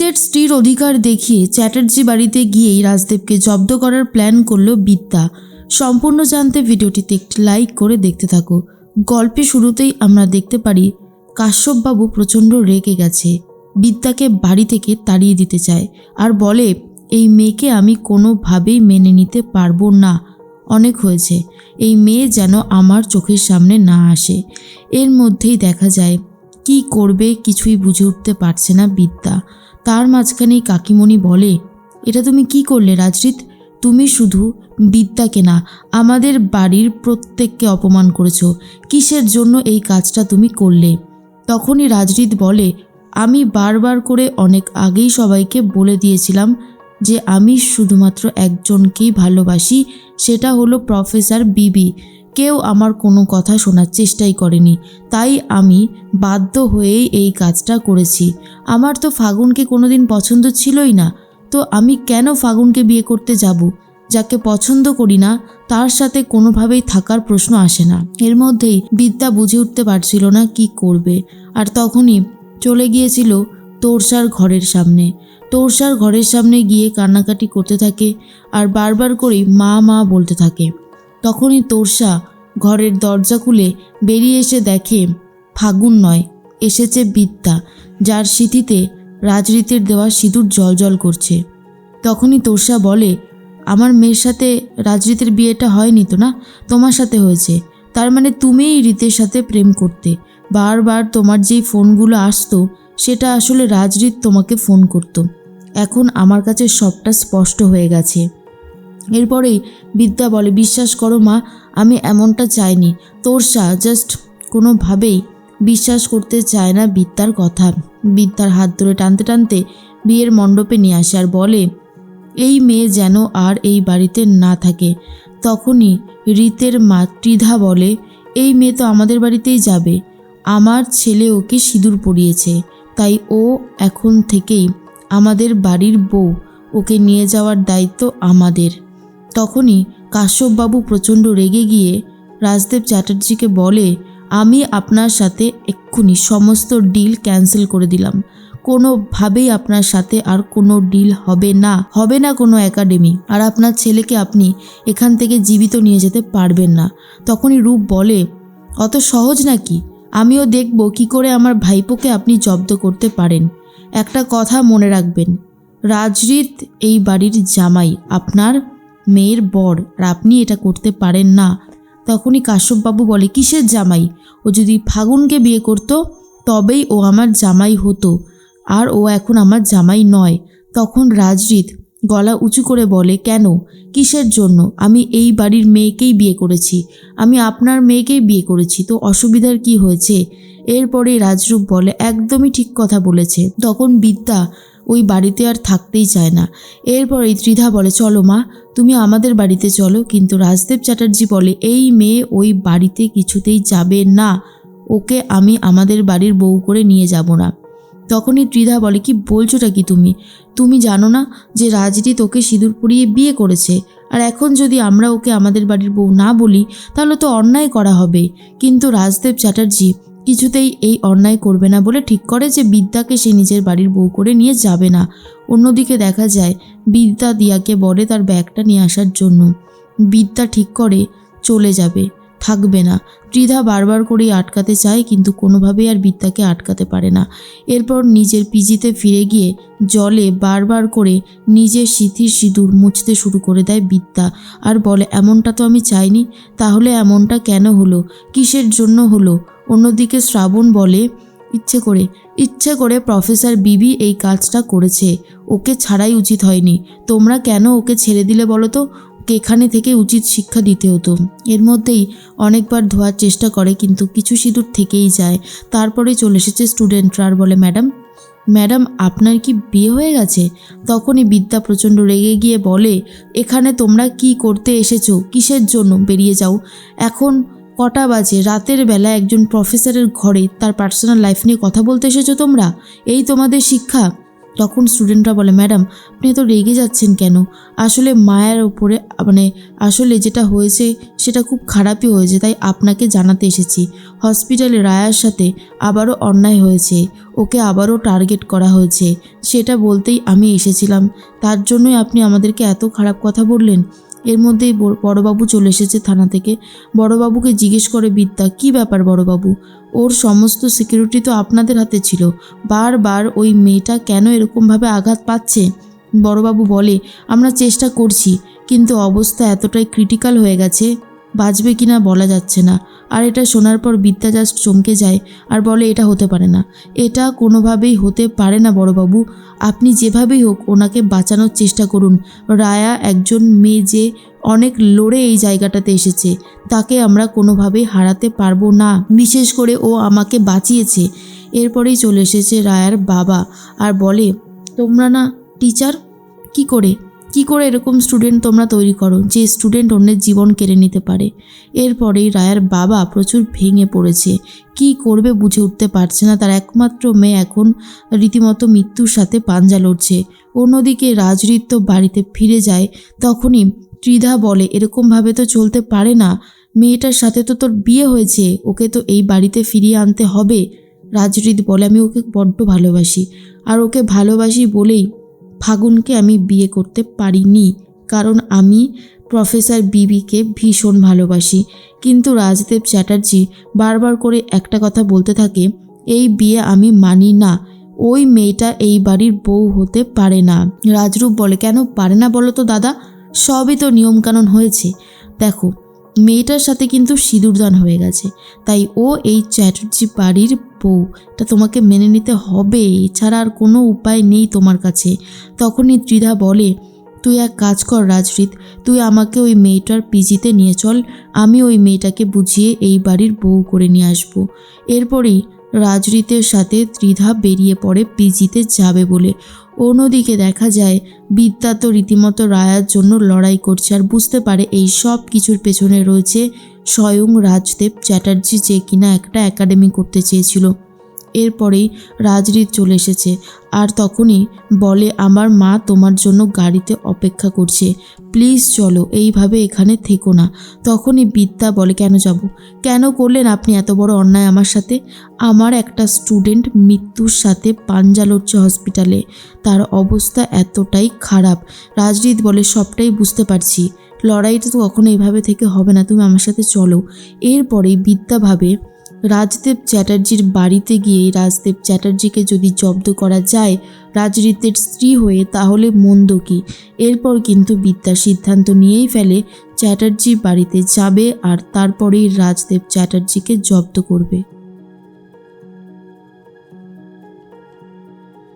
রিতের স্ত্রীর অধিকার দেখিয়ে চ্যাটার্জি বাড়িতে গিয়েই রাজদেবকে জব্দ করার প্ল্যান করল বিদ্যা। সম্পূর্ণ জানতে ভিডিওটিতে একটি লাইক করে দেখতে থাকো। গল্পে শুরুতেই আমরা দেখতে পারি কাশ্যপবাবু প্রচণ্ড রেগে গেছে, বিদ্যাকে বাড়ি থেকে তাড়িয়ে দিতে চায় আর বলে এই মেয়েকে আমি কোনোভাবেই মেনে নিতে পারবো না, অনেক হয়েছে, এই মেয়ে যেন আমার চোখের সামনে না আসে। এর মধ্যেই দেখা যায় কি করবে কিছুই বুঝে উঠতে পারছে না বিদ্যা। তার মাঝখানেই কাকিমণি বলে, এটা তুমি কি করলে রাজরিত? তুমি শুধু বিদ্যাকে না আমাদের বাড়ির প্রত্যেককে অপমান করেছো, কিসের জন্য এই কাজটা তুমি করলে? তখনই রাজরিত বলে, আমি বারবার করে অনেক আগেই সবাইকে বলে দিয়েছিলাম যে আমি শুধুমাত্র একজনকেই ভালোবাসি, সেটা হলো প্রফেসর বিবি। কেউ আমার কোনো কথা শোনার চেষ্টাই করেনি, তাই আমি বাধ্য হয়েই এই কাজটা করেছি। আমার তো ফাগুনকে কোনোদিন পছন্দ ছিলই না, তো আমি কেন ফাগুনকে বিয়ে করতে যাব? যাকে পছন্দ করি না তার সাথে কোনোভাবেই থাকার প্রশ্ন আসে না। এর মধ্যেই বিদ্যা বুঝে উঠতে পারছিল না কি করবে, আর তখনই চলে গিয়েছিল তোরসার ঘরের সামনে। তোরসার ঘরের সামনে গিয়ে কান্নাকাটি করতে থাকে আর বারবার করেই মা মা বলতে থাকে। তখনই তোরসা ঘরের দরজা খুলে বেরিয়ে এসে দেখে ফাগুন নয়, এসেছে বিদ্যা, যার স্মৃতিতে রাজরিতের দেওয়া সিঁদুর জলজল করছে। তখনই তোরসা বলে, আমার মেয়ের সাথে রাজরিতের বিয়েটা হয়নি তো না, তোমার সাথে হয়েছে। তার মানে তুমিই রীতের সাথে প্রেম করতে। বারবার তোমার যেই ফোনগুলো আসতো সেটা আসলে রাজরিত তোমাকে ফোন করতো। এখন আমার কাছে সবটা স্পষ্ট হয়ে গেছে। এরপরেই বিদ্যা বলে, বিশ্বাস করো মা, আমি এমনটা চাইনি। তোরসা জাস্ট কোনোভাবেই বিশ্বাস করতে চায় না বিদ্যার কথা। বিদ্যার হাত ধরে টানতে টানতে বিয়ের মণ্ডপে নিয়ে আসে আর বলে, এই মেয়ে যেন আর এই বাড়িতে না থাকে। তখনই রীতের মা ত্রিধা বলে, এই মেয়ে তো আমাদের বাড়িতেই যাবে, আমার ছেলে ওকে সিঁদুর পরিয়েছে, তাই ও এখন থেকেই আমাদের বাড়ির বউ, ওকে নিয়ে যাওয়ার দায়িত্ব আমাদের। তখনই কাশ্যপবাবু প্রচণ্ড রেগে গিয়ে রাজদেব চ্যাটার্জিকে বলে, আমি আপনার সাথে এক্ষুনি সমস্ত ডিল ক্যান্সেল করে দিলাম। কোনোভাবেই আপনার সাথে আর কোনো ডিল হবে না কোনো একাডেমি, আর আপনার ছেলেকে আপনি এখান থেকে জীবিত নিয়ে যেতে পারবেন না। তখনই রূপ বলে, অত সহজ নাকি? আমিও দেখব কি করে আমার ভাইপোকে আপনি জব্দ করতে পারেন। একটা কথা মনে রাখবেন, রাজরিত এই বাড়ির জামাই, আপনার মেয়ের বর, আর আপনি এটা করতে পারেন না। তখনই কাশ্যপবাবু বলে, কিসের জামাই? ও যদি ফাগুনকে বিয়ে করত তবেই ও আমার জামাই হতো, আর ও এখন আমার জামাই নয়। তখন রাজরিত গলা উঁচু করে বলে, কেন, কিসের জন্য? আমি এই বাড়ির মেয়েকেই বিয়ে করেছি, আমি আপনার মেয়েকেই বিয়ে করেছি, তো অসুবিধার কি হয়েছে? এরপরে রাজরূপ বলে, একদমই ঠিক কথা বলেছে। তখন বিদ্যা ওই বাড়িতে আর থাকতেই চায় না। এরপরে ত্রিধা বলে, চলো মা, তুমি আমাদের বাড়িতে চলো। কিন্তু রাজদেব চ্যাটার্জি বলে, এই মেয়ে ওই বাড়িতে কিছুতেই যাবে না, ওকে আমি আমাদের বাড়ির বউ করে নিয়ে যাব না। তখনই ত্রিধা বলে, কি বলছোটা কি তুমি জানো না যে রাজরিত ওকে সিঁদুর পরিয়ে বিয়ে করেছে? আর এখন যদি আমরা ওকে আমাদের বাড়ির বউ না বলি তাহলে তো অন্যায় করা হবে। কিন্তু রাজদেব চ্যাটার্জি কিছুতেই এই অন্যায় করবে না বলে ঠিক করে যে বিদ্যাকে সে নিজের বাড়ির বউ করে নিয়ে যাবে না। অন্যদিকে দেখা যায় বিদ্যা দিয়াকে বলে তার ব্যাগটা নিয়ে আসার জন্য। বিদ্যা ঠিক করে চলে যাবে, থাকবে না। ত্রিধা বারবার করেই আটকাতে চায়, কিন্তু কোনোভাবেই আর বিদ্যাকে আটকাতে পারে না। এরপর নিজের পিজিতে ফিরে গিয়ে জলে বারবার করে নিজের স্মৃতির সিঁদুর মুছতে শুরু করে দেয় বিদ্যা, আর বলে, এমনটা তো আমি চাইনি, তাহলে এমনটা কেন হলো, কিসের জন্য হলো? অন্যদিকে শ্রাবণ বলে, ইচ্ছে করে প্রফেসর বিবি এই কাজটা করেছে, ওকে ছাড়াই উচিত হয়নি। তোমরা কেন ওকে ছেড়ে দিলে বলো তো? ওকে এখানে থেকে উচিত শিক্ষা দিতে হতো। এর মধ্যেই অনেকবার ধোয়ার চেষ্টা করে, কিন্তু কিছু সিঁদুর থেকেই যায়। তারপরে চলে এসেছে স্টুডেন্টরা আর বলে, ম্যাডাম আপনার কি বিয়ে হয়ে গেছে? তখনই বিদ্যা প্রচণ্ড রেগে গিয়ে বলে, এখানে তোমরা কি করতে এসেছো, কিসের জন্য? বেরিয়ে যাও। এখন কটা বাজে? রাতের বেলা একজন প্রফেসরের ঘরে তার পার্সোনাল লাইফ নিয়ে কথা বলতে এসেছো তোমরা? এই তোমাদের শিক্ষা? তখন স্টুডেন্টরা বলে, ম্যাডাম আপনি এত রেগে যাচ্ছেন কেন? আসলে মায়ের ওপরে আসলে যেটা হয়েছে সেটা খুব খারাপই হয়েছে, তাই আপনাকে জানাতে এসেছি। হসপিটালে রায়ার সাথে আবারও অন্যায় হয়েছে, ওকে আবারও টার্গেট করা হয়েছে, সেটা বলতেই আমি এসেছিলাম। তার জন্যই আপনি আমাদেরকে এত খারাপ কথা বললেন। এর মধ্যেই বড়বাবু চলে এসেছে থানা থেকে। বড়বাবুকে জিজ্ঞেস করে বিদ্যা, কী ব্যাপার বড়বাবু? ওর সমস্ত সিকিউরিটি তো আপনাদের হাতে ছিল, বারবার ওই মেয়েটা কেন এরকমভাবে আঘাত পাচ্ছে? বড়বাবু বলে, আমরা চেষ্টা করছি, কিন্তু অবস্থা এতটাই ক্রিটিক্যাল হয়ে গেছে, বাঁচবে কিনা বলা যাচ্ছে না। আর এটা শোনার পর বিদ্যা জাস্ট চমকে যায় আর বলে, এটা হতে পারে না, এটা কোনোভাবেই হতে পারে না বড়বাবু। আপনি যেভাবেই হোক ওনাকে বাঁচানোর চেষ্টা করুন। রায়া একজন মেয়ে যে অনেক লড়ে এই জায়গাটাতে এসেছে, তাকে আমরা কোনোভাবেই হারাতে পারবো না, বিশেষ করে ও আমাকে বাঁচিয়েছে। এরপরেই চলে এসেছে রায়ার বাবা আর বলে, তোমরা না টিচার, কি করে এরকম স্টুডেন্ট তোমরা তৈরি করো যে স্টুডেন্ট অন্যের জীবন কেড়ে নিতে পারে? এরপরেই রায়ার বাবা প্রচুর ভেঙে পড়েছে, কি করবে বুঝে উঠতে পারছে না। তার একমাত্র মেয়ে এখন রীতিমতো মৃত্যুর সাথে পাঞ্জা লড়ছে। অন্যদিকে রাজরিত তো বাড়িতে ফিরে যায়। তখনই ত্রিধা বলে, এরকমভাবে তো চলতে পারে না, মেয়েটার সাথে তো তোর বিয়ে হয়েছে, ওকে তো এই বাড়িতে ফিরিয়ে আনতে হবে। রাজরিত বলে, আমি ওকে বড্ড ভালোবাসি, আর ওকে ভালোবাসি বলেই ফাগুনকে আমি বিয়ে করতে পারিনি, কারণ আমি প্রফেসর বিবিকে ভীষণ ভালোবাসি। কিন্তু রাজদেব চ্যাটার্জি বারবার করে একটা কথা বলতে থাকে, এই বিয়ে আমি মানি না, ওই মেয়েটা এই বাড়ির বউ হতে পারে না। রাজরূপ বলে, কেন পারে না বলো তো দাদা? সবই তো নিয়মকানুন হয়েছে। দেখো, মেয়েটার সাথে কিন্তু সিঁদুরদান হয়ে গেছে, তাই ও এই চ্যাটার্জি বাড়ির বউ, এটা তোমাকে মেনে নিতে হবে, এছাড়া আর কোনো উপায় নেই তোমার কাছে। তখনই ত্রিধা বলে, তুই এক কাজ কর রাজরিত, তুই আমাকে ওই মেয়েটার পিজিতে নিয়ে চল, আমি ওই মেয়েটাকে বুঝিয়ে এই বাড়ির বউ করে নিয়ে আসবো। এরপরেই রাজরিতের সাথে ত্রিধা বেরিয়ে পড়ে পিজিতে যাবে বলে। অন্যদিকে দেখা যায় বিদ্যা তো রীতিমতো রায়ার জন্য লড়াই করছে, আর বুঝতে পারে এই সব কিছুর পেছনে রয়েছে স্বয়ং রাজদেব চ্যাটার্জি, যে কিনা একটা একাডেমি করতে চেয়েছিল। এরপরেই রাজরিত চলে এসেছে আর তখনই বলে, আমার মা তোমার জন্য গাড়িতে অপেক্ষা করছে, প্লিজ চলো, এইভাবে এখানে থেকো না। তখনই বিদ্যা বলে, কেন যাব? কেন করলেন আপনি এত বড় অন্যায় আমার সাথে? আমার একটা স্টুডেন্ট মৃত্যুর সাথে পাঞ্জা লড়ছে হসপিটালে, তার অবস্থা এতটাই খারাপ। রাজরিত বলে, সবটাই বুঝতে পারছি, লড়াইটা তো কখনো এইভাবে থেকে হবে না, তুমি আমার সাথে চলো। এরপরেই বিদ্যা ভাবে, রাজদেব চ্যাটার্জির বাড়িতে গিয়ে রাজদেব চ্যাটার্জিকে যদি জব্দ করা যায় রাজরিতের স্ত্রী হয়ে, তাহলে মন্দ কি? এরপর কিন্তু বিদ্যা সিদ্ধান্ত নিয়েই ফেলে চ্যাটার্জির বাড়িতে যাবে আর তারপরেই রাজদেব চ্যাটার্জিকে জব্দ করবে।